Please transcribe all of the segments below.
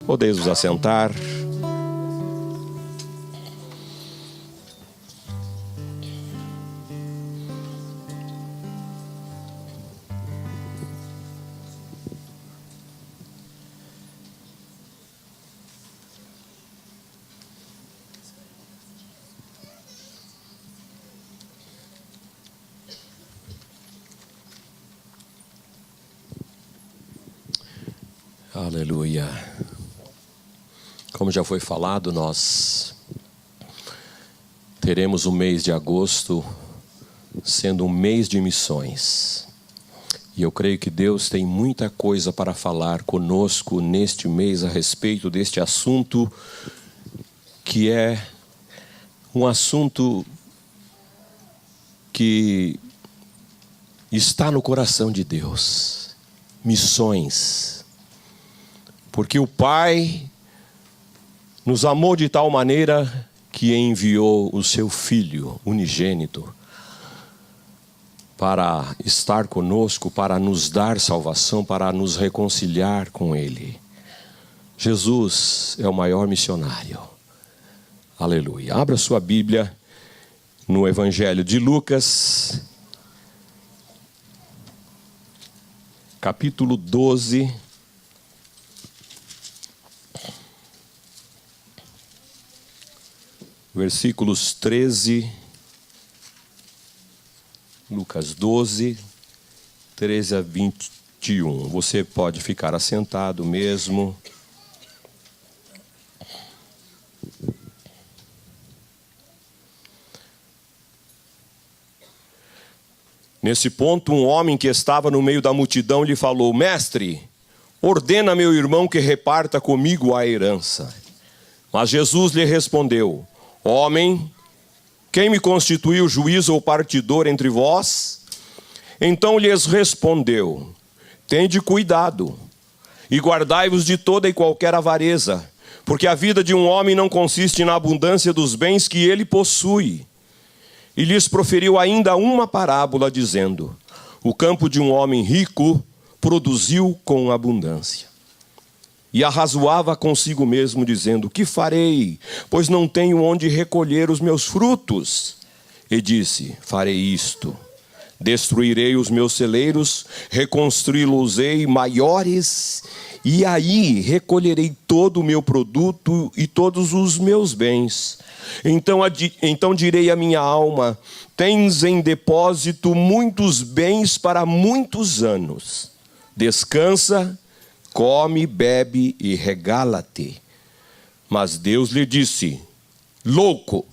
Podeis vos assentar. Aleluia. Como já foi falado, nós teremos o mês de agosto sendo um mês de missões. E eu creio que Deus tem muita coisa para falar conosco neste mês a respeito deste assunto, que é um assunto que está no coração de Deus. Missões. Porque o Pai nos amou de tal maneira que enviou o seu Filho unigênito para estar conosco, para nos dar salvação, para nos reconciliar com Ele. Jesus é o maior missionário. Aleluia. Abra sua Bíblia no Evangelho de Lucas, capítulo 12. Versículos 13, Lucas 12, 13 a 21. Você pode ficar assentado mesmo. Nesse ponto, um homem que estava no meio da multidão lhe falou: Mestre, ordena meu irmão que reparta comigo a herança. Mas Jesus lhe respondeu: Homem, quem me constituiu juiz ou partidor entre vós? Então lhes respondeu: Tende cuidado, e guardai-vos de toda e qualquer avareza, porque a vida de um homem não consiste na abundância dos bens que ele possui. E lhes proferiu ainda uma parábola, dizendo: O campo de um homem rico produziu com abundância. E arrazoava consigo mesmo, dizendo: Que farei, pois não tenho onde recolher os meus frutos? E disse: Farei isto: destruirei os meus celeiros, reconstruí-los-ei maiores, e aí recolherei todo o meu produto e todos os meus bens. Então direi à minha alma: Tens em depósito muitos bens para muitos anos. Descansa, come, bebe e regala-te. Mas Deus lhe disse: Louco,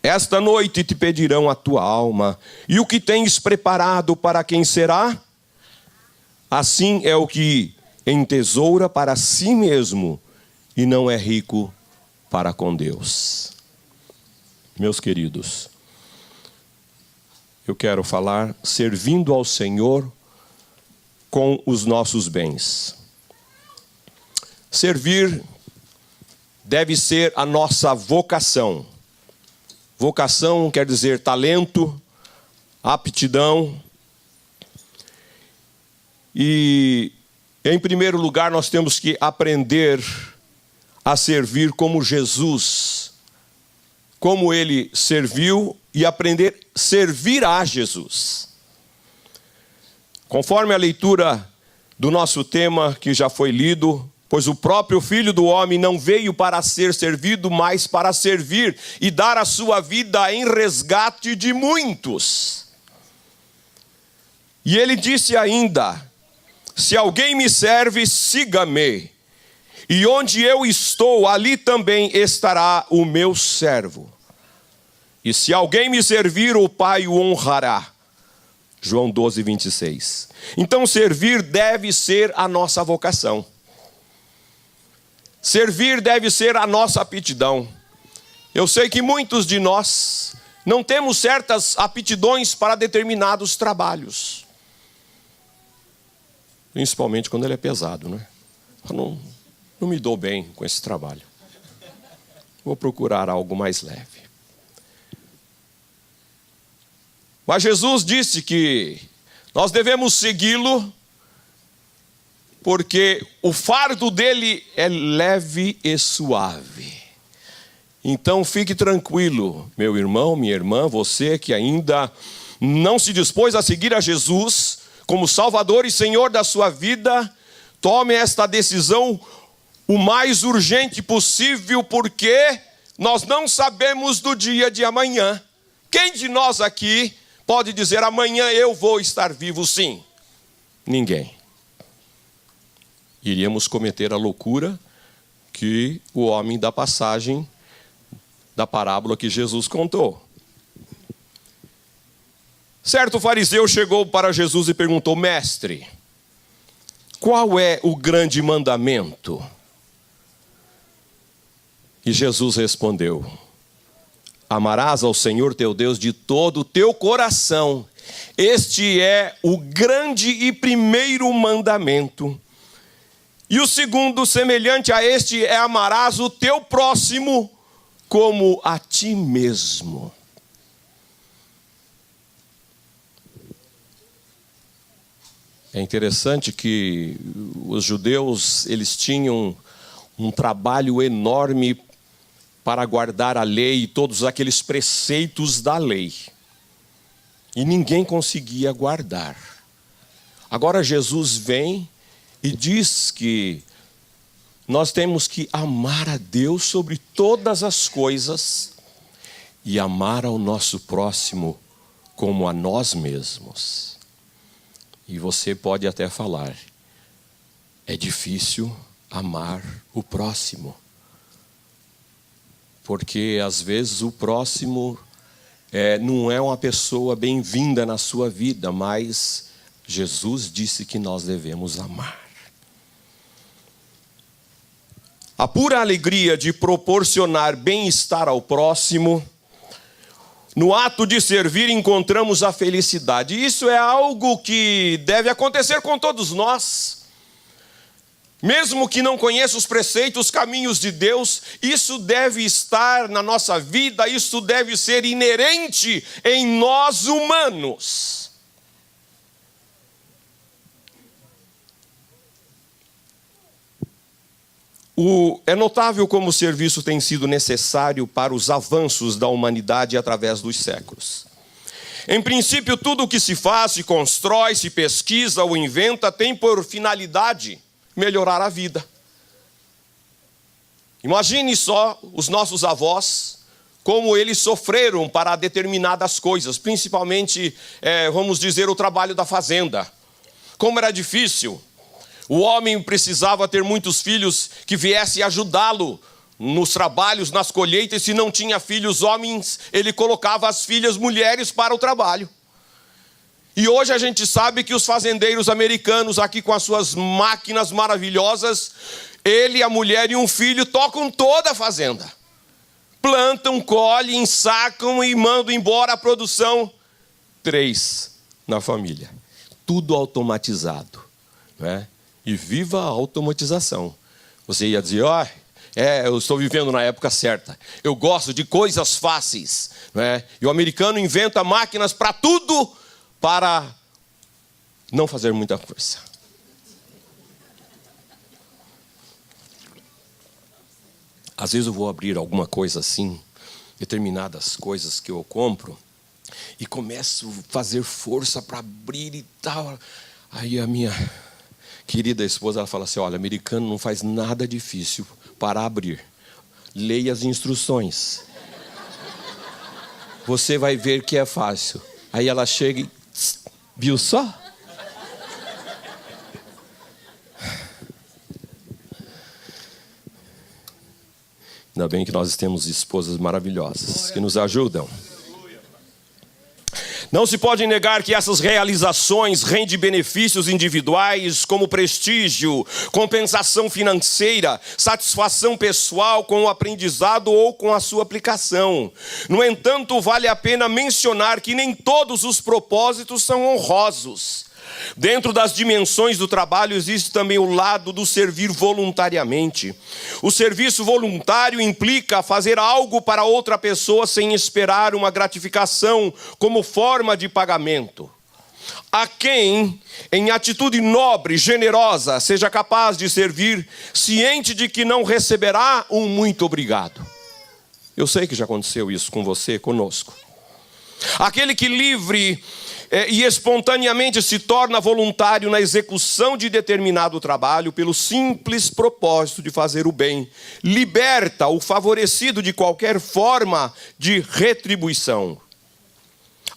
esta noite te pedirão a tua alma, e o que tens preparado para quem será? Assim é o que entesoura para si mesmo, e não é rico para com Deus. Meus queridos, eu quero falar servindo ao Senhor com os nossos bens. Servir deve ser a nossa vocação. Vocação quer dizer talento, aptidão. E, em primeiro lugar, nós temos que aprender a servir como Jesus, como Ele serviu, e aprender a servir a Jesus. Conforme a leitura do nosso tema, que já foi lido, pois o próprio Filho do Homem não veio para ser servido, mas para servir e dar a sua vida em resgate de muitos. E ele disse ainda: Se alguém me serve, siga-me. E onde eu estou, ali também estará o meu servo. E se alguém me servir, o Pai o honrará. João 12, 26. Então servir deve ser a nossa vocação. Servir deve ser a nossa aptidão. Eu sei que muitos de nós não temos certas aptidões para determinados trabalhos. Principalmente quando ele é pesado, né? Eu não me dou bem com esse trabalho. Vou procurar algo mais leve. Mas Jesus disse que nós devemos segui-lo porque o fardo dele é leve e suave. Então fique tranquilo, meu irmão, minha irmã, você que ainda não se dispôs a seguir a Jesus como Salvador e Senhor da sua vida, tome esta decisão o mais urgente possível, porque nós não sabemos do dia de amanhã. Quem de nós aqui pode dizer, amanhã eu vou estar vivo? Sim. Ninguém. Iríamos cometer a loucura que o homem da passagem da parábola que Jesus contou. Certo fariseu chegou para Jesus e perguntou, mestre, qual é o grande mandamento? E Jesus respondeu, amarás ao Senhor teu Deus de todo o teu coração. Este é o grande e primeiro mandamento. E o segundo, semelhante a este, é amarás o teu próximo como a ti mesmo. É interessante que os judeus, eles tinham um trabalho enorme para guardar a lei e todos aqueles preceitos da lei. E ninguém conseguia guardar. Agora Jesus vem e diz que nós temos que amar a Deus sobre todas as coisas e amar ao nosso próximo como a nós mesmos. E você pode até falar, é difícil amar o próximo. Porque às vezes o próximo não é uma pessoa bem-vinda na sua vida, mas Jesus disse que nós devemos amar. A pura alegria de proporcionar bem-estar ao próximo, no ato de servir encontramos a felicidade. Isso é algo que deve acontecer com todos nós. Mesmo que não conheça os preceitos, os caminhos de Deus, isso deve estar na nossa vida, isso deve ser inerente em nós humanos. É notável como o serviço tem sido necessário para os avanços da humanidade através dos séculos. Em princípio, tudo o que se faz, se constrói, se pesquisa ou inventa tem por finalidade melhorar a vida. Imagine só os nossos avós, como eles sofreram para determinadas coisas, principalmente, vamos dizer, o trabalho da fazenda. Como era difícil. O homem precisava ter muitos filhos que viessem ajudá-lo nos trabalhos, nas colheitas. Se não tinha filhos homens, ele colocava as filhas mulheres para o trabalho. E hoje a gente sabe que os fazendeiros americanos, aqui com as suas máquinas maravilhosas, ele, a mulher e um filho tocam toda a fazenda. Plantam, colhem, ensacam e mandam embora a produção. 3 na família. Tudo automatizado. Não é? E viva a automatização. Você ia dizer, eu estou vivendo na época certa. Eu gosto de coisas fáceis. Não é? E o americano inventa máquinas para tudo, para não fazer muita força. Às vezes eu vou abrir alguma coisa assim, determinadas coisas que eu compro, e começo a fazer força para abrir e tal. Aí a minha querida esposa, ela fala assim, olha, americano não faz nada difícil para abrir. Leia as instruções. Você vai ver que é fácil. Aí ela chega e... Viu só? Ainda bem que nós temos esposas maravilhosas que nos ajudam. Não se pode negar que essas realizações rendem benefícios individuais, como prestígio, compensação financeira, satisfação pessoal com o aprendizado ou com a sua aplicação. No entanto, vale a pena mencionar que nem todos os propósitos são honrosos. Dentro das dimensões do trabalho existe também o lado do servir voluntariamente. O serviço voluntário implica fazer algo para outra pessoa sem esperar uma gratificação como forma de pagamento. a quem, em atitude nobre e generosa, seja capaz de servir, ciente de que não receberá um muito obrigado. Eu sei que já aconteceu isso com você, conosco. Aquele que livre e espontaneamente se torna voluntário na execução de determinado trabalho pelo simples propósito de fazer o bem, liberta o favorecido de qualquer forma de retribuição.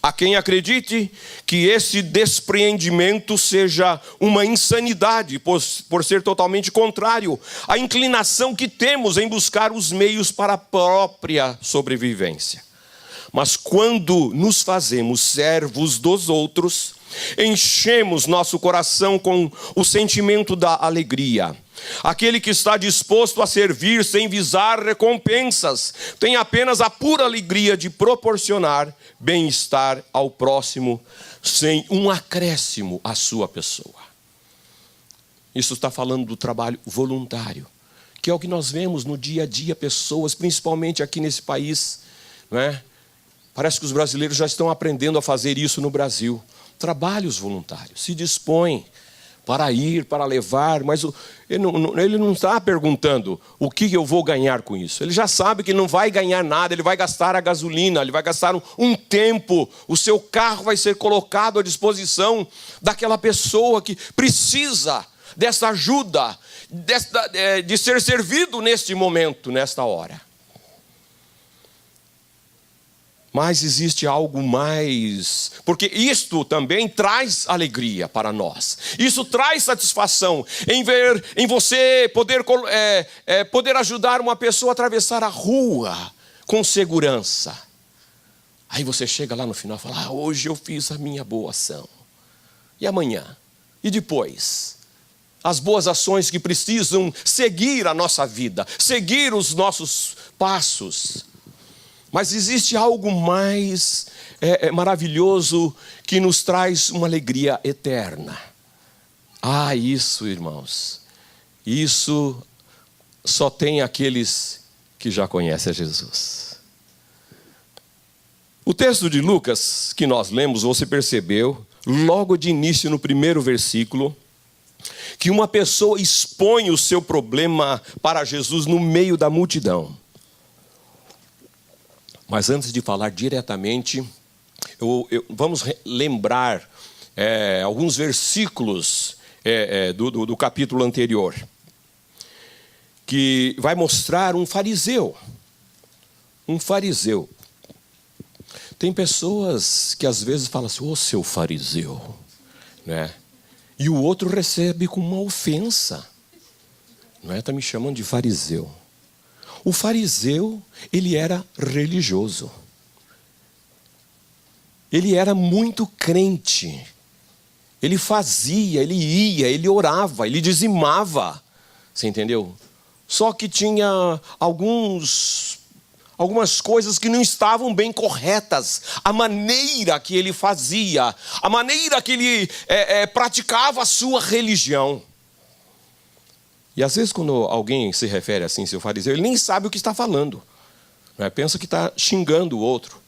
Há quem acredite que esse despreendimento seja uma insanidade, por ser totalmente contrário à inclinação que temos em buscar os meios para a própria sobrevivência. Mas quando nos fazemos servos dos outros, enchemos nosso coração com o sentimento da alegria. Aquele que está disposto a servir sem visar recompensas, tem apenas a pura alegria de proporcionar bem-estar ao próximo, sem um acréscimo à sua pessoa. Isso está falando do trabalho voluntário, que é o que nós vemos no dia a dia, pessoas, principalmente aqui nesse país, não é? Parece que os brasileiros já estão aprendendo a fazer isso no Brasil. Trabalhos voluntários, se dispõem para ir, para levar, mas ele não está perguntando o que eu vou ganhar com isso. Ele já sabe que não vai ganhar nada, ele vai gastar a gasolina, ele vai gastar um tempo, o seu carro vai ser colocado à disposição daquela pessoa que precisa dessa ajuda, de ser servido neste momento, nesta hora. Mas existe algo mais, porque isto também traz alegria para nós. Isso traz satisfação em ver, em você poder ajudar uma pessoa a atravessar a rua com segurança. Aí você chega lá no final e fala, hoje eu fiz a minha boa ação. E amanhã? E depois? As boas ações que precisam seguir a nossa vida, seguir os nossos passos. Mas existe algo mais maravilhoso que nos traz uma alegria eterna. Isso, irmãos, isso só tem aqueles que já conhecem a Jesus. O texto de Lucas que nós lemos, você percebeu, logo de início no primeiro versículo, que uma pessoa expõe o seu problema para Jesus no meio da multidão. Mas antes de falar diretamente, vamos lembrar alguns versículos do capítulo anterior, que vai mostrar um fariseu. Um fariseu. Tem pessoas que às vezes falam assim, seu fariseu, né? E o outro recebe com uma ofensa, não é? Está me chamando de fariseu. O fariseu, ele era religioso. Ele era muito crente. Ele fazia, ele ia, ele orava, ele dizimava. Você entendeu? Só que tinha algumas coisas que não estavam bem corretas. A maneira que ele fazia, a maneira que ele praticava a sua religião. E às vezes quando alguém se refere assim, seu fariseu, ele nem sabe o que está falando. Não é? Pensa que está xingando o outro.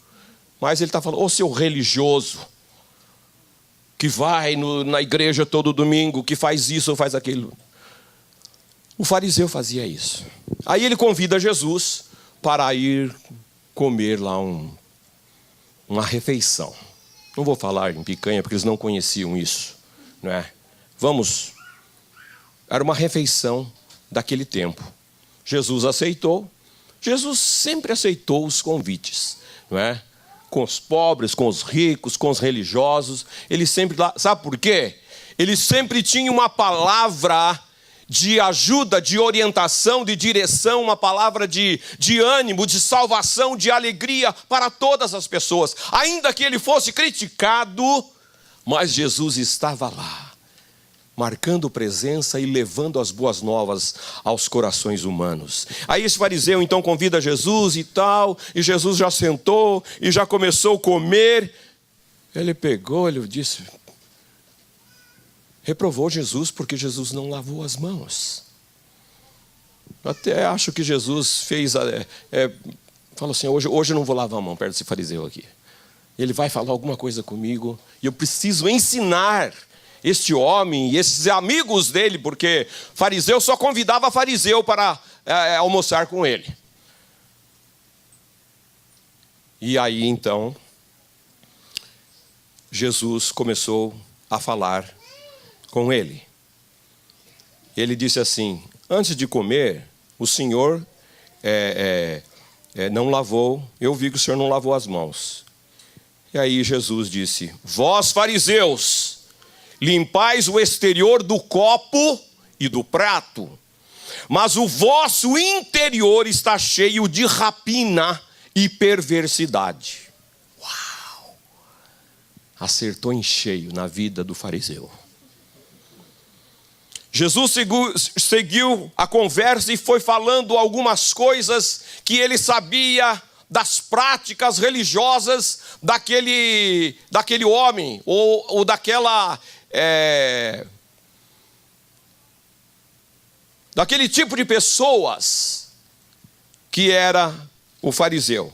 Mas ele está falando, seu religioso, que vai na igreja todo domingo, que faz isso ou faz aquilo. O fariseu fazia isso. Aí ele convida Jesus para ir comer lá uma refeição. Não vou falar em picanha, porque eles não conheciam isso. Não é? Era uma refeição daquele tempo. Jesus aceitou. Jesus sempre aceitou os convites, não é? Com os pobres, com os ricos, com os religiosos. Ele sempre lá, sabe por quê? Ele sempre tinha uma palavra de ajuda, de orientação, de direção, uma palavra de ânimo, de salvação, de alegria para todas as pessoas. Ainda que ele fosse criticado, mas Jesus estava lá, marcando presença e levando as boas novas aos corações humanos. Aí esse fariseu então convida Jesus e tal, e Jesus já sentou e já começou a comer. Ele pegou, ele disse, reprovou Jesus porque Jesus não lavou as mãos. Eu até acho que Jesus fez, falou assim, hoje eu não vou lavar a mão perto desse fariseu aqui. ele vai falar alguma coisa comigo, e eu preciso ensinar este homem e esses amigos dele, porque fariseu só convidava fariseu para almoçar com ele. E aí então, Jesus começou a falar com ele. Ele disse assim: antes de comer, o Senhor não lavou, eu vi que o Senhor não lavou as mãos. E aí Jesus disse: vós fariseus, limpais o exterior do copo e do prato, mas o vosso interior está cheio de rapina e perversidade. Uau! Acertou em cheio na vida do fariseu. Jesus seguiu a conversa e foi falando algumas coisas que ele sabia das práticas religiosas daquele homem, ou daquele tipo de pessoas que era o fariseu.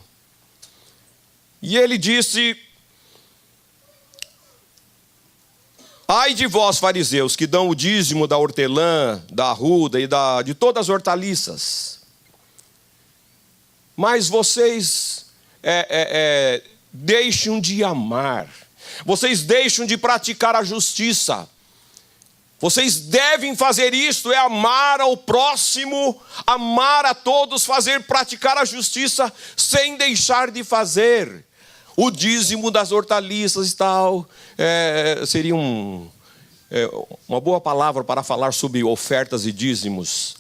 E ele disse: ai de vós, fariseus, que dão o dízimo da hortelã, da arruda e de todas as hortaliças, mas vocês deixam de amar, vocês deixam de praticar a justiça. Vocês devem fazer isto, amar ao próximo, amar a todos, praticar a justiça, sem deixar de fazer o dízimo das hortaliças e tal. Seria uma boa palavra para falar sobre ofertas e dízimos.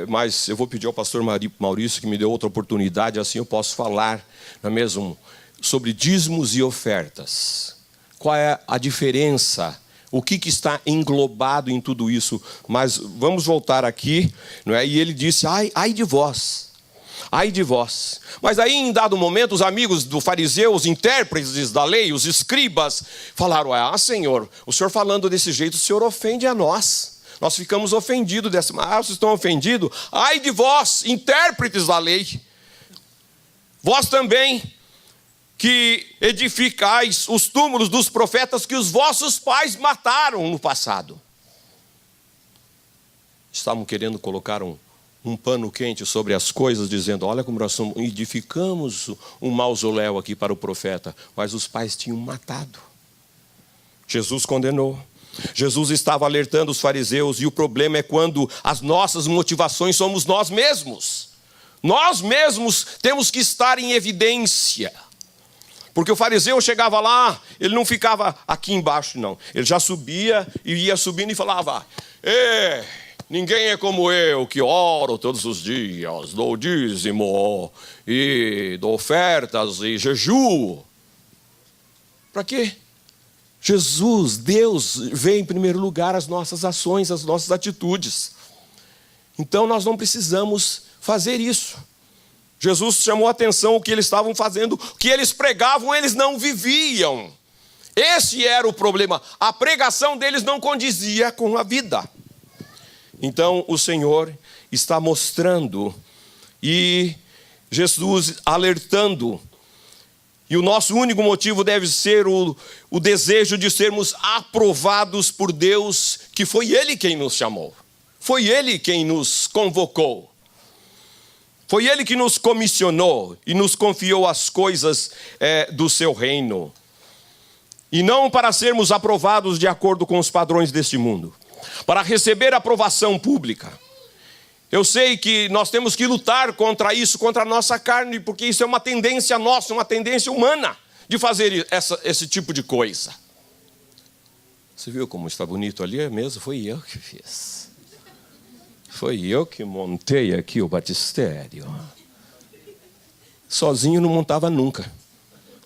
Mas eu vou pedir ao pastor Maurício que me deu outra oportunidade, assim eu posso falar, não é mesmo, sobre dízimos e ofertas. Qual é a diferença? O que está englobado em tudo isso? Mas vamos voltar aqui, não é? E ele disse: ai de vós, ai de vós. Mas aí, em dado momento, os amigos do fariseu, os intérpretes da lei, os escribas, falaram: Senhor, o senhor falando desse jeito, o senhor ofende a nós. Nós ficamos ofendidos dessa. Vocês estão ofendidos? Ai de vós, intérpretes da lei. Vós também, que edificais os túmulos dos profetas que os vossos pais mataram no passado. Estavam querendo colocar um pano quente sobre as coisas, dizendo: olha como nós edificamos um mausoléu aqui para o profeta, mas os pais tinham matado. Jesus condenou. Jesus estava alertando os fariseus, e o problema é quando as nossas motivações somos nós mesmos. Nós mesmos temos que estar em evidência. Porque o fariseu chegava lá, ele não ficava aqui embaixo, não. Ele já subia e ia subindo e falava: ninguém é como eu, que oro todos os dias, dou dízimo, e dou ofertas e jejuo. Para quê? Jesus, Deus, vê em primeiro lugar as nossas ações, as nossas atitudes. Então nós não precisamos fazer isso. Jesus chamou a atenção o que eles estavam fazendo, o que eles pregavam, eles não viviam. Esse era o problema. A pregação deles não condizia com a vida. Então o Senhor está mostrando e Jesus alertando. E o nosso único motivo deve ser o desejo de sermos aprovados por Deus, que foi Ele quem nos chamou. Foi Ele quem nos convocou. Foi Ele que nos comissionou e nos confiou as coisas do seu reino. E não para sermos aprovados de acordo com os padrões deste mundo. Para receber aprovação pública. Eu sei que nós temos que lutar contra isso, contra a nossa carne, porque isso é uma tendência nossa, uma tendência humana de fazer esse tipo de coisa. Você viu como está bonito ali? É mesmo, foi eu que fiz. Foi eu que montei aqui o batistério. Sozinho não montava nunca.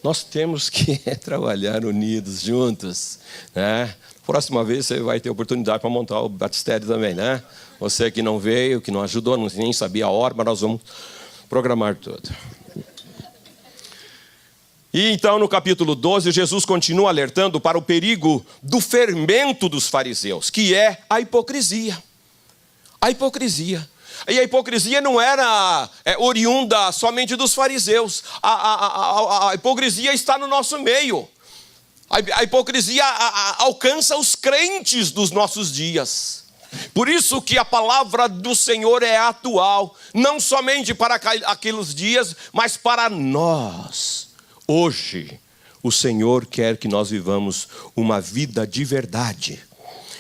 Nós temos que trabalhar unidos, juntos, né? Próxima vez você vai ter oportunidade para montar o batistério também, né? Você que não veio, que não ajudou, nem sabia a hora, mas nós vamos programar tudo. E então, no capítulo 12, Jesus continua alertando para o perigo do fermento dos fariseus, que é a hipocrisia. A hipocrisia. E a hipocrisia não era oriunda somente dos fariseus. A hipocrisia está no nosso meio. A hipocrisia alcança os crentes dos nossos dias. Por isso que a palavra do Senhor é atual, não somente para aqueles dias, mas para nós. Hoje, o Senhor quer que nós vivamos uma vida de verdade.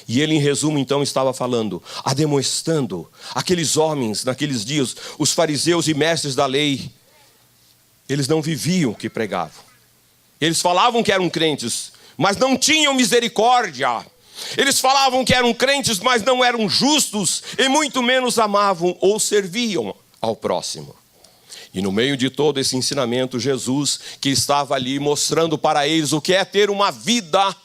E ele, em resumo, então, estava falando, ademoestando aqueles homens, naqueles dias, os fariseus e mestres da lei, eles não viviam o que pregavam. Eles falavam que eram crentes, mas não tinham misericórdia. Eles falavam que eram crentes, mas não eram justos, e muito menos amavam ou serviam ao próximo. E no meio de todo esse ensinamento, Jesus, que estava ali mostrando para eles o que é ter uma vida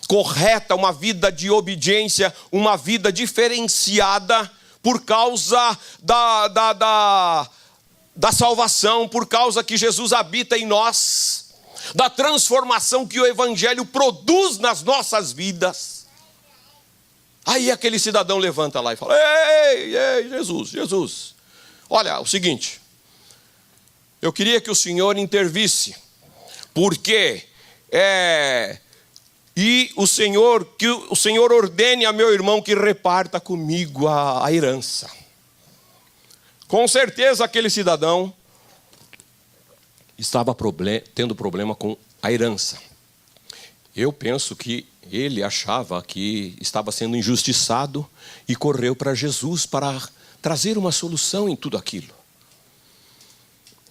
correta, uma vida de obediência, uma vida diferenciada por causa da salvação, por causa que Jesus habita em nós, da transformação que o Evangelho produz nas nossas vidas. Aí aquele cidadão levanta lá e fala: ei, Jesus, olha, é o seguinte, eu queria que o senhor intervisse, porque que o senhor ordene a meu irmão que reparta comigo a herança. Com certeza aquele cidadão estava tendo problema com a herança. Eu penso que ele achava que estava sendo injustiçado e correu para Jesus para trazer uma solução em tudo aquilo.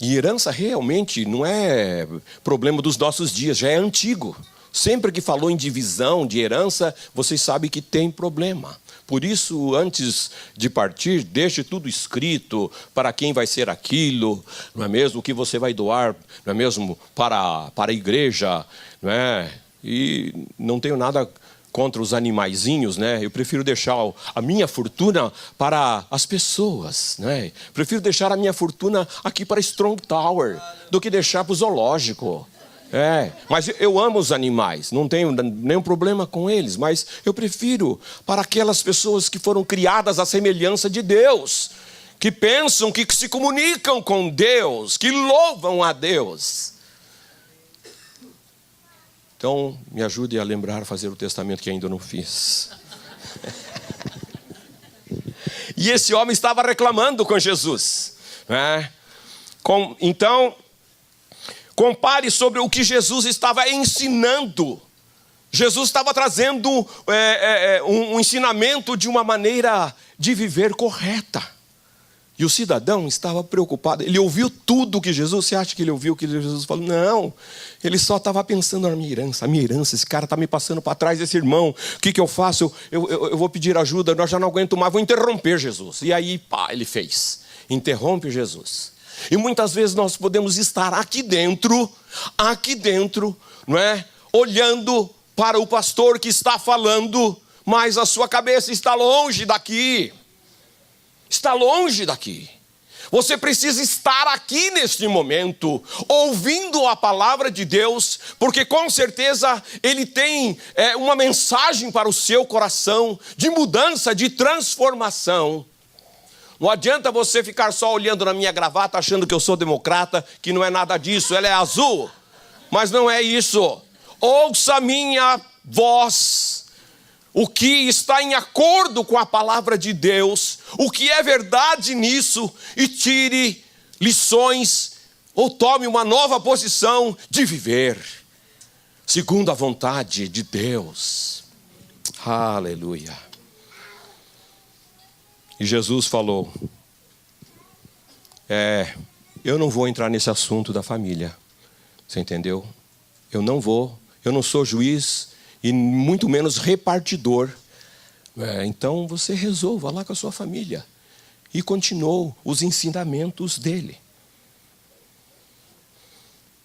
E herança realmente não é problema dos nossos dias, já é antigo. Sempre que falou em divisão de herança, vocês sabem que tem problema. Por isso, antes de partir, deixe tudo escrito para quem vai ser aquilo, não é mesmo? O que você vai doar, não é mesmo? Para a igreja, não é? E não tenho nada contra os animaizinhos, né? Eu prefiro deixar a minha fortuna para as pessoas, né? Prefiro deixar a minha fortuna aqui para Strong Tower do que deixar para o zoológico. Mas eu amo os animais, não tenho nenhum problema com eles, mas eu prefiro para aquelas pessoas que foram criadas à semelhança de Deus, que pensam, que se comunicam com Deus, que louvam a Deus. Então, me ajude a lembrar a fazer o testamento que ainda não fiz. E esse homem estava reclamando com Jesus, né? Então, compare sobre o que Jesus estava ensinando. Jesus estava trazendo um ensinamento de uma maneira de viver correta. E o cidadão estava preocupado. Ele ouviu tudo que Jesus... Você acha que ele ouviu o que Jesus falou? Não. Ele só estava pensando na minha herança. A minha herança, esse cara está me passando para trás, esse irmão. O que eu faço? Eu vou pedir ajuda, nós já não aguento mais, vou interromper Jesus. E aí, ele fez. Interrompe Jesus. E muitas vezes nós podemos estar aqui dentro, não é? Olhando para o pastor que está falando, mas a sua cabeça está longe daqui. Está longe daqui. Você precisa estar aqui neste momento, ouvindo a palavra de Deus, porque com certeza Ele tem uma mensagem para o seu coração, de mudança, de transformação. Não adianta você ficar só olhando na minha gravata, achando que eu sou democrata, que não é nada disso, ela é azul. Mas não é isso. Ouça a minha voz, o que está em acordo com a palavra de Deus, o que é verdade nisso, e tire lições, ou tome uma nova posição de viver, segundo a vontade de Deus. Aleluia. E Jesus falou, eu não vou entrar nesse assunto da família, você entendeu? Eu não sou juiz e muito menos repartidor. Então você resolva lá com a sua família. E continuou os ensinamentos dele.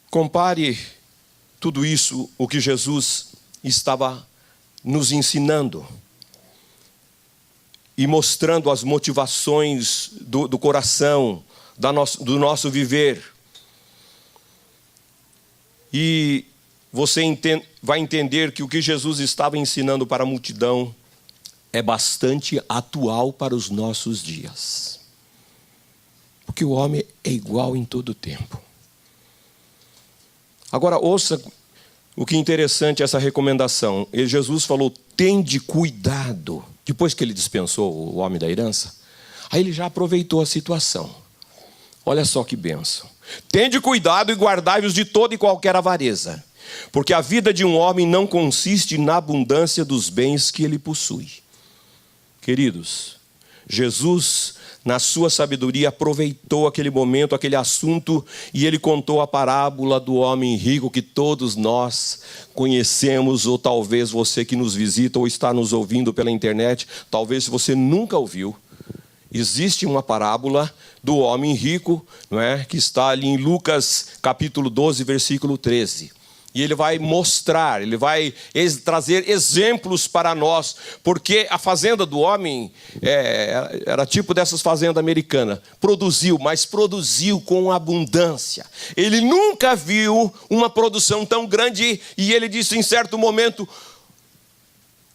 Compare tudo isso, o que Jesus estava nos ensinando e mostrando as motivações do coração, do nosso viver. E você vai entender que o que Jesus estava ensinando para a multidão é bastante atual para os nossos dias. porque o homem é igual em todo o tempo. Agora, ouça o que é interessante essa recomendação. Jesus falou, tende cuidado. Depois que ele dispensou o homem da herança, aí ele já aproveitou a situação. Olha só que bênção. Tende cuidado e guardai-vos de toda e qualquer avareza, porque a vida de um homem não consiste na abundância dos bens que ele possui. Queridos, Jesus, na sua sabedoria, aproveitou aquele momento, aquele assunto, e ele contou a parábola do homem rico que todos nós conhecemos, ou talvez você que nos visita ou está nos ouvindo pela internet, talvez você nunca ouviu. Existe uma parábola do homem rico, não é? Que está ali em Lucas capítulo 12, versículo 13. E ele vai mostrar, ele vai trazer exemplos para nós, porque a fazenda do homem era tipo dessas fazendas americanas. Produziu, mas produziu com abundância. Ele nunca viu uma produção tão grande e ele disse em certo momento,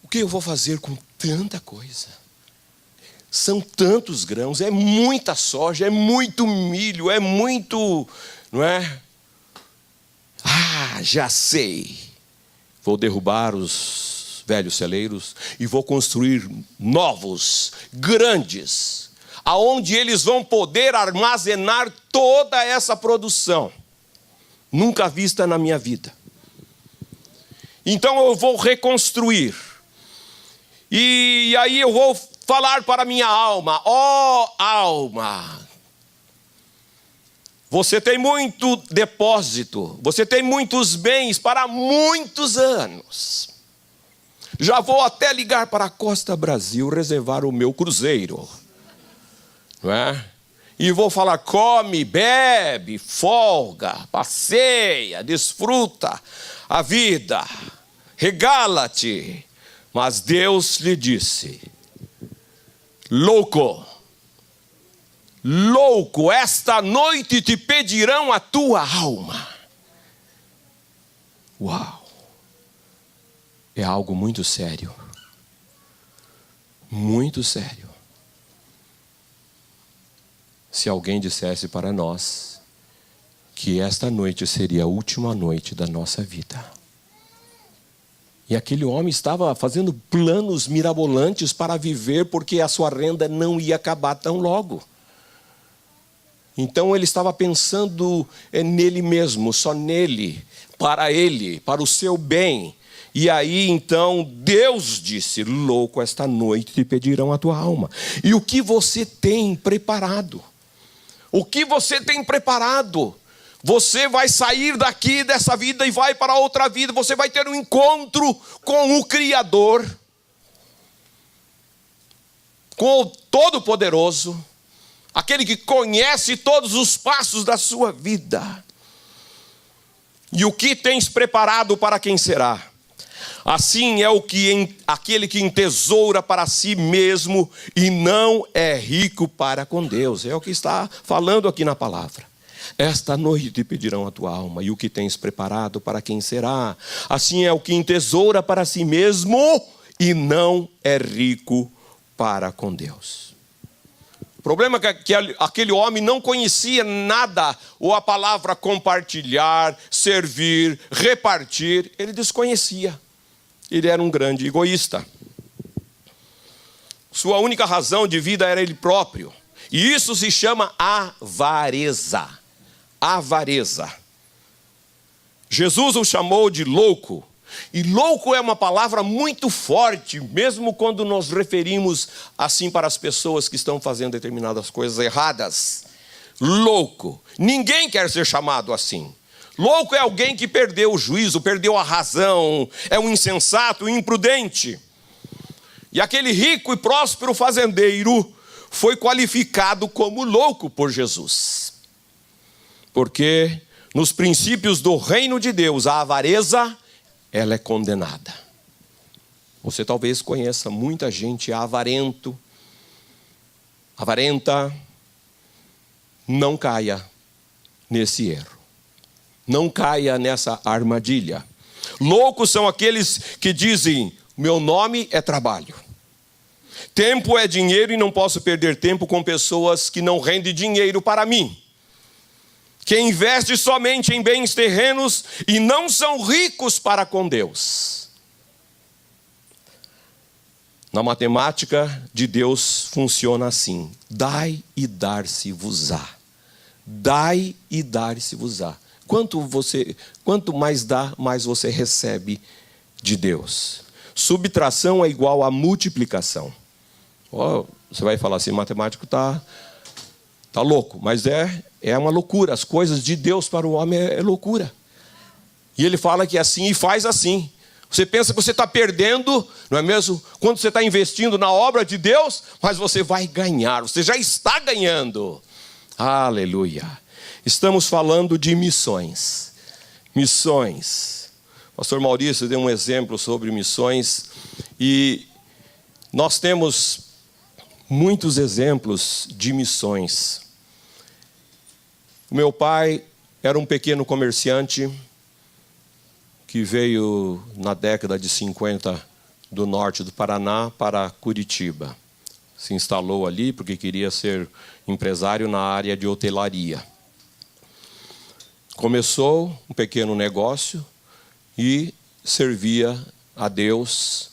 o que eu vou fazer com tanta coisa? São tantos grãos, é muita soja, é muito milho, é muito, não é? Ah, já sei. Vou derrubar os velhos celeiros e vou construir novos, grandes, aonde eles vão poder armazenar toda essa produção, nunca vista na minha vida. Então eu vou reconstruir. E aí eu vou falar para a minha alma, ó alma, você tem muito depósito, você tem muitos bens para muitos anos. Já vou até ligar para a Costa Brasil, reservar o meu cruzeiro, não é? E vou falar, come, bebe, folga, passeia, desfruta a vida, regala-te. Mas Deus lhe disse, louco, louco, esta noite te pedirão a tua alma. Uau! É algo muito sério. Muito sério. Se alguém dissesse para nós que esta noite seria a última noite da nossa vida. E aquele homem estava fazendo planos mirabolantes para viver, porque a sua renda não ia acabar tão logo. Então ele estava pensando nele mesmo, só nele, para o seu bem. E aí então Deus disse, louco, esta noite te pedirão a tua alma. E o que você tem preparado? O que você tem preparado? Você vai sair daqui dessa vida e vai para outra vida. Você vai ter um encontro com o Criador, com o Todo-Poderoso, aquele que conhece todos os passos da sua vida. E o que tens preparado para quem será? Assim é aquele que entesoura para si mesmo e não é rico para com Deus. É o que está falando aqui na palavra. Esta noite te pedirão a tua alma, e o que tens preparado para quem será? Assim é o que entesoura para si mesmo e não é rico para com Deus. O problema é que aquele homem não conhecia nada, ou a palavra compartilhar, servir, repartir, ele desconhecia. Ele era um grande egoísta. Sua única razão de vida era ele próprio. E isso se chama avareza. Avareza. Jesus o chamou de louco. E louco é uma palavra muito forte, mesmo quando nos referimos assim para as pessoas que estão fazendo determinadas coisas erradas. Louco. Ninguém quer ser chamado assim. Louco é alguém que perdeu o juízo, perdeu a razão, é um insensato, imprudente. E aquele rico e próspero fazendeiro foi qualificado como louco por Jesus. Porque nos princípios do reino de Deus, a avareza, ela é condenada. Você talvez conheça muita gente avarenta. Não caia nesse erro. Não caia nessa armadilha. Loucos são aqueles que dizem, meu nome é trabalho. Tempo é dinheiro e não posso perder tempo com pessoas que não rendem dinheiro para mim, que investem somente em bens terrenos e não são ricos para com Deus. Na matemática de Deus funciona assim: dai e dar-se-vos-á. Dai e dar-se-vos-á. Quanto mais dá, mais você recebe de Deus. Subtração é igual a multiplicação. Você vai falar assim, matemático tá louco, mas é uma loucura. As coisas de Deus para o homem é loucura. E ele fala que é assim e faz assim. Você pensa que você está perdendo, não é mesmo? Quando você está investindo na obra de Deus, mas você vai ganhar, você já está ganhando. Aleluia. Estamos falando de missões. Missões. O pastor Maurício deu um exemplo sobre missões e nós temos muitos exemplos de missões. O meu pai era um pequeno comerciante que veio na década de 50 do norte do Paraná para Curitiba. Se instalou ali porque queria ser empresário na área de hotelaria. Começou um pequeno negócio e servia a Deus.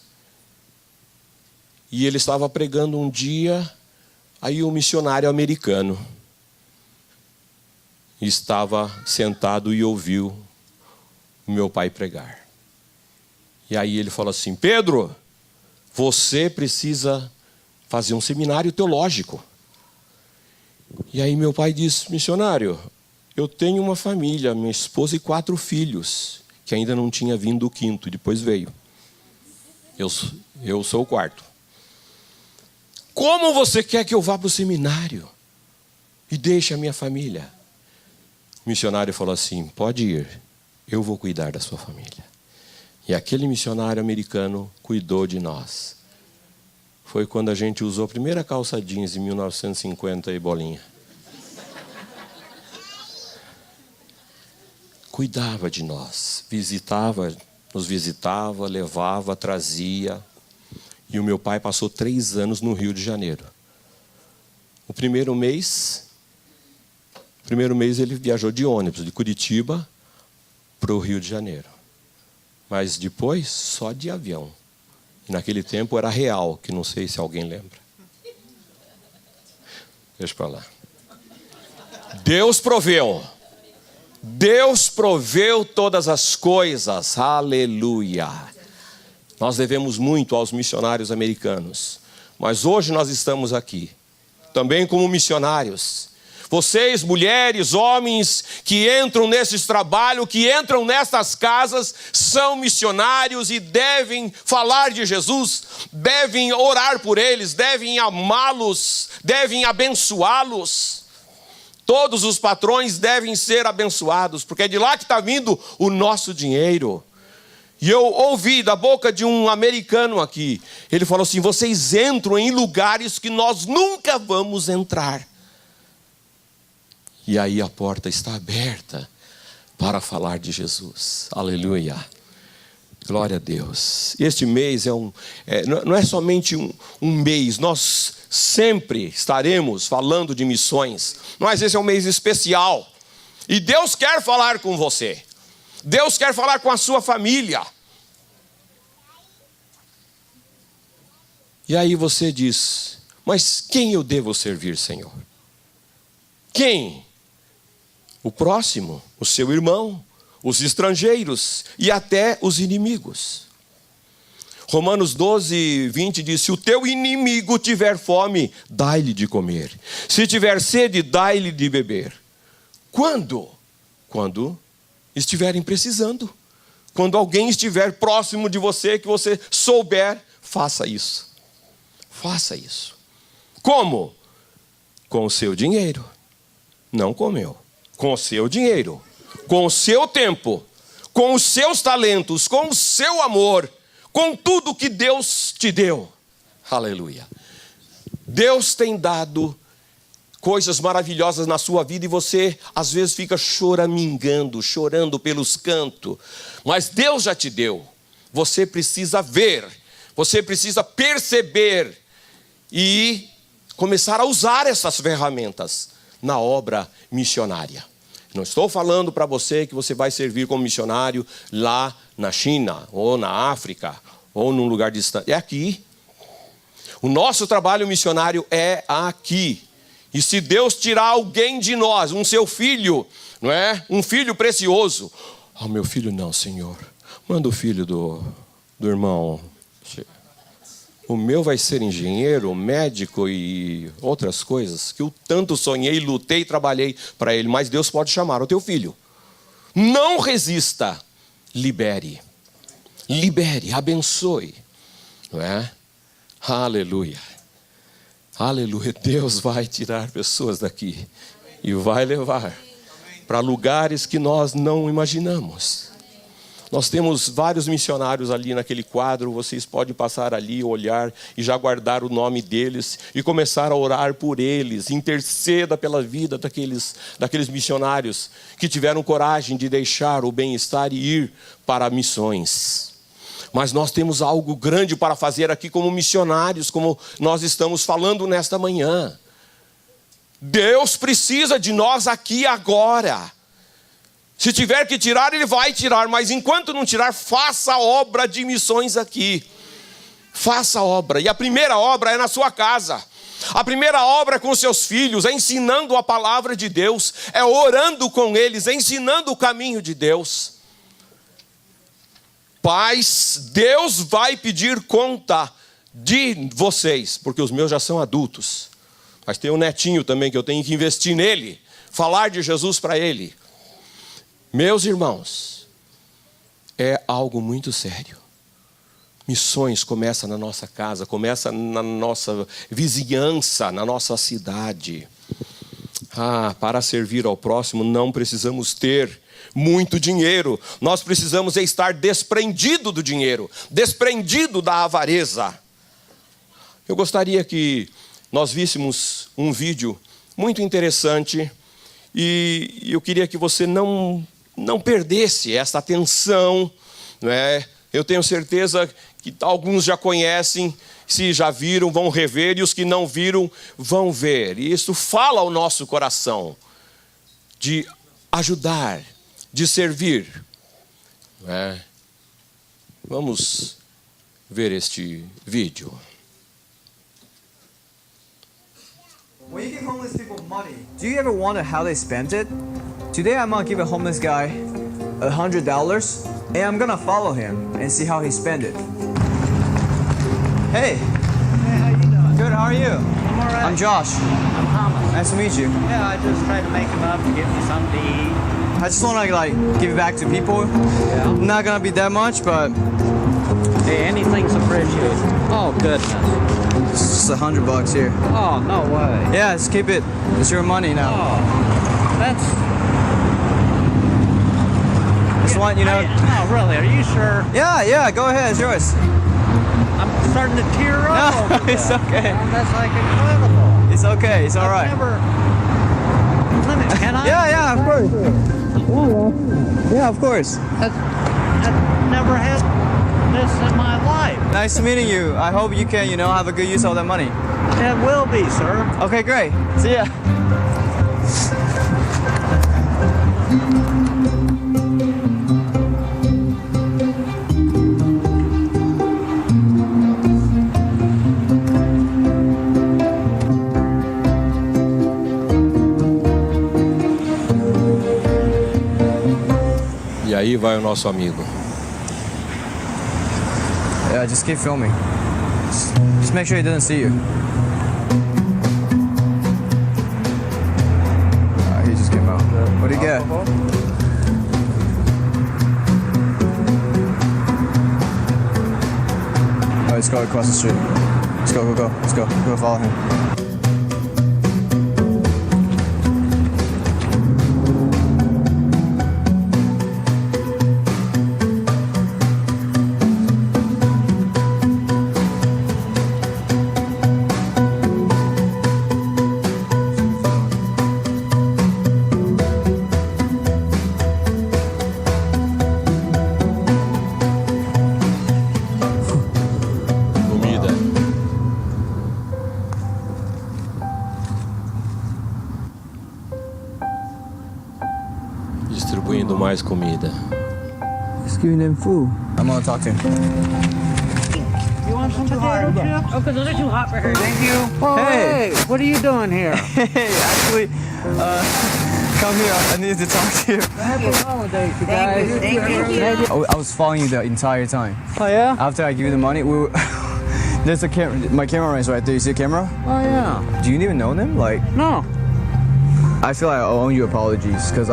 E ele estava pregando um dia, aí um missionário americano estava sentado e ouviu o meu pai pregar. E aí ele falou assim: Pedro, você precisa fazer um seminário teológico. E aí meu pai disse: missionário, eu tenho uma família, minha esposa e 4 filhos, que ainda não tinha vindo o 5º, depois veio. Eu sou o 4º. Como você quer que eu vá para o seminário e deixe a minha família? O missionário falou assim: pode ir, eu vou cuidar da sua família. E aquele missionário americano cuidou de nós. Foi quando a gente usou a primeira calça jeans em 1950 e bolinha. Cuidava de nós, nos visitava, levava, trazia. E o meu pai passou 3 anos no Rio de Janeiro. O primeiro mês ele viajou de ônibus, de Curitiba para o Rio de Janeiro. Mas depois, só de avião. E naquele tempo era real, que não sei se alguém lembra. Deixa para lá. Deus proveu. Deus proveu todas as coisas. Aleluia. Nós devemos muito aos missionários americanos. Mas hoje nós estamos aqui, também como missionários. Vocês, mulheres, homens, que entram nesses trabalhos, que entram nessas casas, são missionários e devem falar de Jesus, devem orar por eles, devem amá-los, devem abençoá-los. Todos os patrões devem ser abençoados, porque é de lá que está vindo o nosso dinheiro. E eu ouvi da boca de um americano aqui, ele falou assim: vocês entram em lugares que nós nunca vamos entrar. E aí a porta está aberta para falar de Jesus. Aleluia. Glória a Deus. Este mês não é somente um mês, nós sempre estaremos falando de missões, mas esse é um mês especial. E Deus quer falar com você. Deus quer falar com a sua família. E aí você diz: mas quem eu devo servir, Senhor? Quem? O próximo, o seu irmão, os estrangeiros e até os inimigos. Romanos 12, 20 diz: se o teu inimigo tiver fome, dai-lhe de comer. Se tiver sede, dai-lhe de beber. Quando? Quando estiverem precisando. Quando alguém estiver próximo de você, que você souber, faça isso. Faça isso. Como? Com o seu dinheiro. Não com o meu. Com o seu dinheiro. Com o seu tempo. Com os seus talentos. Com o seu amor. Com tudo que Deus te deu. Aleluia. Deus tem dado coisas maravilhosas na sua vida e você às vezes fica choramingando, chorando pelos cantos. Mas Deus já te deu. Você precisa ver. Você precisa perceber e começar a usar essas ferramentas na obra missionária. Não estou falando para você que você vai servir como missionário lá na China, ou na África, ou num lugar distante. É aqui. O nosso trabalho missionário é aqui. E se Deus tirar alguém de nós, um seu filho, não é? Um filho precioso. Oh, meu filho não, Senhor. Manda o filho do irmão. O meu vai ser engenheiro, médico e outras coisas que eu tanto sonhei, lutei e trabalhei para ele. Mas Deus pode chamar o teu filho. Não resista. Libere. Libere, abençoe. Não é? Aleluia. Aleluia. Deus vai tirar pessoas daqui e vai levar para lugares que nós não imaginamos. Nós temos vários missionários ali naquele quadro. Vocês podem passar ali, olhar e já guardar o nome deles e começar a orar por eles. Interceda pela vida daqueles missionários que tiveram coragem de deixar o bem-estar e ir para missões. Mas nós temos algo grande para fazer aqui como missionários, como nós estamos falando nesta manhã. Deus precisa de nós aqui agora. Se tiver que tirar, Ele vai tirar. Mas enquanto não tirar, faça a obra de missões aqui. Faça a obra. E a primeira obra é na sua casa. A primeira obra é com seus filhos, é ensinando a palavra de Deus. É orando com eles, é ensinando o caminho de Deus. Pais, Deus vai pedir conta de vocês. Porque os meus já são adultos. Mas tem um netinho também que eu tenho que investir nele. Falar de Jesus para ele. Meus irmãos, é algo muito sério. Missões começam na nossa casa, começa na nossa vizinhança, na nossa cidade. Para servir ao próximo não precisamos ter muito dinheiro. Nós precisamos estar desprendido do dinheiro, desprendido da avareza. Eu gostaria que nós víssemos um vídeo muito interessante e eu queria que você não perdesse essa atenção, não é? Eu tenho certeza que alguns já conhecem, se já viram, vão rever, e os que não viram, vão ver. E isso fala ao nosso coração, de ajudar, de servir. Não é? Vamos ver este vídeo. When you give homeless people money, do you ever wonder how they spent it? Today I'm gonna give a homeless guy $100 and I'm gonna follow him and see how he spent it. Hey. Hey, how you doing? Good, how are you? I'm all right. I'm Josh. I'm Thomas. Nice to meet you. Yeah, I just tried to make him up to get me something to eat. I just wanna give it back to people. Yeah. Not gonna be that much, but Hey, anything's appreciated. Oh, goodness. it's just $100 here. Oh, no way. Yeah, just keep it. It's your money now. Oh, that's... Just want, you know. No, really, are you sure? Yeah, go ahead, it's yours. I'm starting to tear up No, over it's that. okay. Man, that's like incredible. It's okay, it's alright. I've never... Can I? Yeah, of course. Yeah, of course. I've never had this in my life. Nice meeting you. I hope you can, have a good use of that money. It will be, sir. Okay, great. See ya. E aí vai o nosso amigo. Yeah, just keep filming. Just make sure he doesn't see you. He just came out. What do you get? Oh, let's go across the street. Let's go. Let's go. Go follow him. Comida. distribuindo mais comida. Just giving them food. I'm gonna talk to him. You want some potato chips? Oh, because those are too hot for her. Thank you. Oh, Hey. hey, what are you doing here? Hey, actually, come here. I need to talk to you. Happy holidays, you guys. Thank you. I was following you the entire time. Oh, yeah? After I give you the money, we were there's a camera. My camera is right there. You see the camera? Oh, yeah. Do you even know them? Like, No. I feel like I owe you apologies because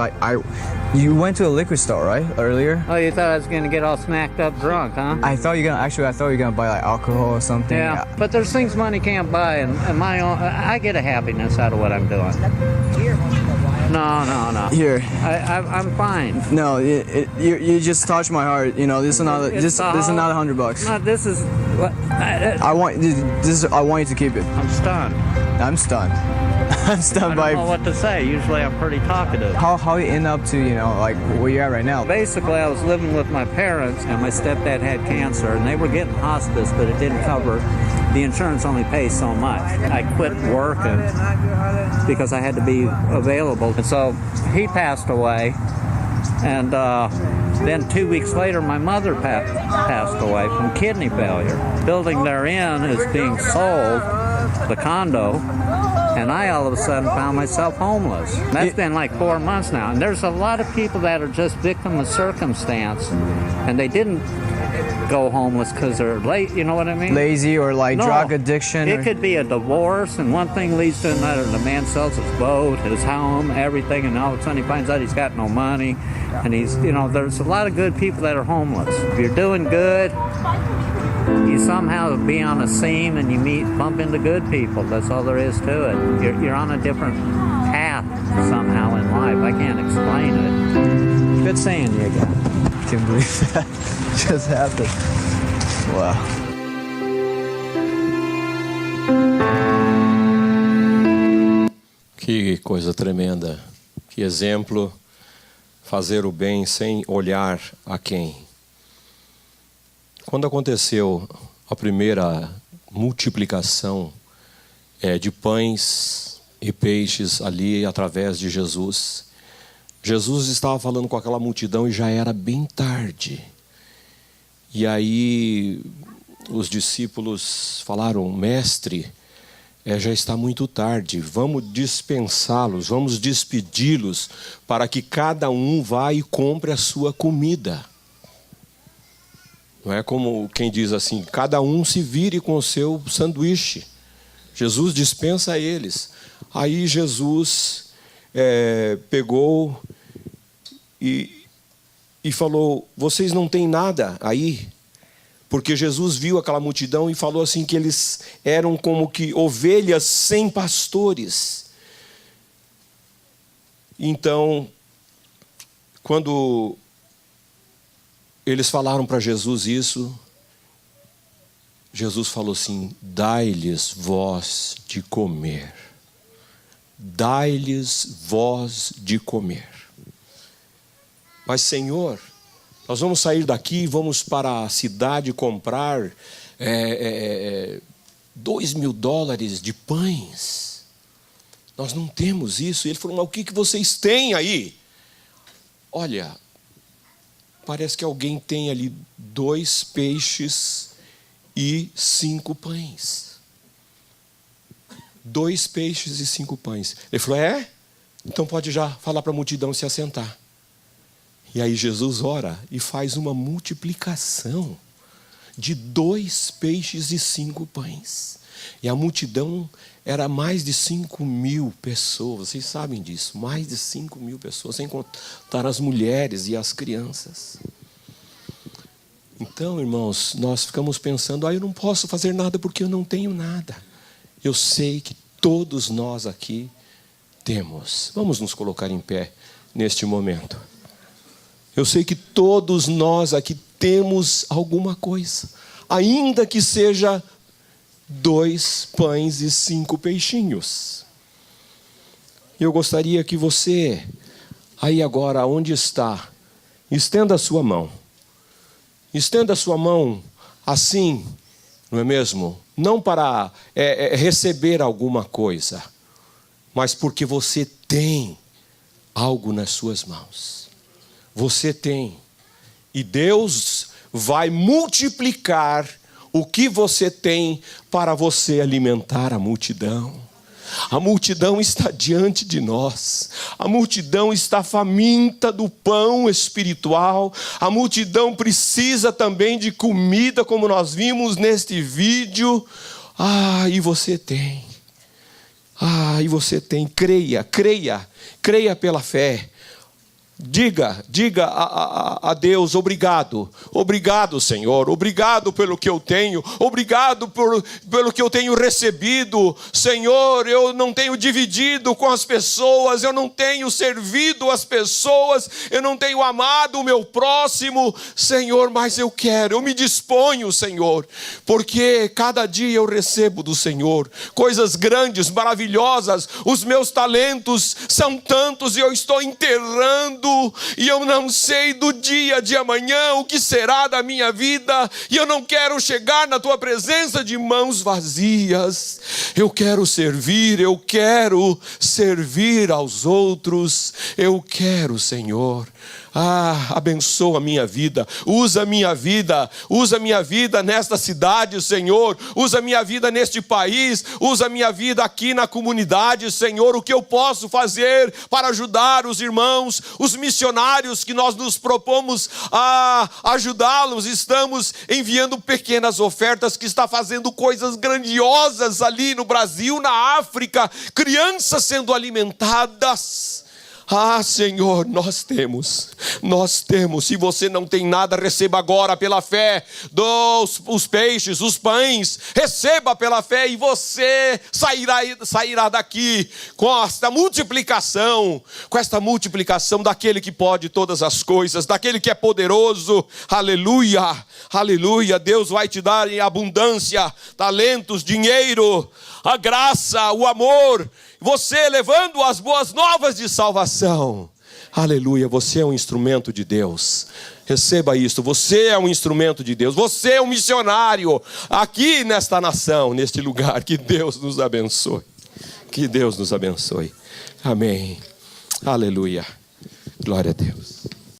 you went to a liquor store, right? Earlier. Oh, you thought I was going to get all smacked up drunk, huh? I thought you were gonna buy like alcohol or something. Yeah, but there's things money can't buy, and my own, I get a happiness out of what I'm doing. No. Here. I'm fine. No, you just touched my heart. You know, this is another this is another $100. No, this is what I want I want you to keep it. I'm stunned. I'm stunned. I'm I stunned don't by know what to say. Usually I'm pretty talkative. how you end up to, you know, like where you're at right now. Basically, I was living with my parents, and my stepdad had cancer, and they were getting hospice, but it didn't cover. The insurance only pays so much. I quit working because I had to be available. And so he passed away, and then 2 weeks later, my mother passed away from kidney failure. Building they're in is being sold, the condo, and I all of a sudden found myself homeless. That's been like 4 months now. And there's a lot of people that are just victim of circumstance, and they didn't go homeless because they're late, you know what I mean? Lazy or like No. drug addiction. It or- could be a divorce, and one thing leads to another. The man sells his boat, his home, everything, and all of a sudden he finds out he's got no money. And he's, you know, there's a lot of good people that are homeless. If you're doing good, you somehow be on a seam and you bump into good people. That's all there is to it. You're on a different path somehow in life. I can't explain it. Good seeing you again. Can't believe that just happened. Wow. Que coisa tremenda. Que exemplo. Fazer o bem sem olhar a quem. Quando aconteceu a primeira multiplicação de pães e peixes ali através de Jesus, Jesus estava falando com aquela multidão e já era bem tarde. E aí os discípulos falaram: Mestre, já está muito tarde, vamos dispensá-los, vamos despedi-los para que cada um vá e compre a sua comida. Não é como quem diz assim, cada um se vire com o seu sanduíche. Jesus dispensa eles. Aí Jesus pegou e falou: vocês não têm nada aí? Porque Jesus viu aquela multidão e falou assim que eles eram como que ovelhas sem pastores. Então, quando eles falaram para Jesus isso, Jesus falou assim: dai-lhes vós de comer. Dai-lhes vós de comer. Mas, Senhor, nós vamos sair daqui e vamos para a cidade comprar $2.000 de pães. Nós não temos isso. E ele falou: mas o que vocês têm aí? Olha, parece que alguém tem ali 2 peixes e 5 pães. 2 peixes e 5 pães. Ele falou: então pode já falar para a multidão se assentar. E aí Jesus ora e faz uma multiplicação de 2 peixes e 5 pães. E a multidão era mais de 5.000 pessoas. Vocês sabem disso, mais de 5.000 pessoas, sem contar as mulheres e as crianças. Então, irmãos, nós ficamos pensando: eu não posso fazer nada porque eu não tenho nada. Eu sei que todos nós aqui temos. Vamos nos colocar em pé neste momento. Eu sei que todos nós aqui temos alguma coisa, ainda que seja 2 pães e 5 peixinhos. Eu gostaria que você, aí agora onde está, estenda a sua mão. Estenda a sua mão assim, não é mesmo? Não para receber alguma coisa, mas porque você tem algo nas suas mãos. você tem. E Deus vai multiplicar o que você tem para você alimentar a multidão. A multidão está diante de nós. A multidão está faminta do pão espiritual. A multidão precisa também de comida, como nós vimos neste vídeo. E você tem. E você tem. Creia pela fé. Diga a Deus, obrigado, Senhor, obrigado pelo que eu tenho, obrigado pelo que eu tenho recebido, Senhor, eu não tenho dividido com as pessoas, eu não tenho servido as pessoas, eu não tenho amado o meu próximo, Senhor, mas eu me disponho, Senhor, porque cada dia eu recebo do Senhor coisas grandes, maravilhosas, os meus talentos são tantos e eu estou enterrando, e eu não sei do dia de amanhã o que será da minha vida, e eu não quero chegar na tua presença de mãos vazias. Eu quero servir aos outros. Eu quero, Senhor. Abençoa a minha vida, usa a minha vida nesta cidade, Senhor, usa a minha vida neste país, usa a minha vida aqui na comunidade, Senhor, o que eu posso fazer para ajudar os irmãos, os missionários que nós nos propomos a ajudá-los, estamos enviando pequenas ofertas que está fazendo coisas grandiosas ali no Brasil, na África, crianças sendo alimentadas. Senhor, nós temos, se você não tem nada, receba agora pela fé os peixes, os pães, receba pela fé e você sairá daqui com esta multiplicação daquele que pode todas as coisas, daquele que é poderoso, aleluia, aleluia. Deus vai te dar em abundância talentos, dinheiro, a graça, o amor, você levando as boas novas de salvação. Aleluia, você é um instrumento de Deus. Receba isso, você é um instrumento de Deus. Você é um missionário aqui nesta nação, neste lugar. Que Deus nos abençoe. Que Deus nos abençoe. Amém. Aleluia. Glória a Deus.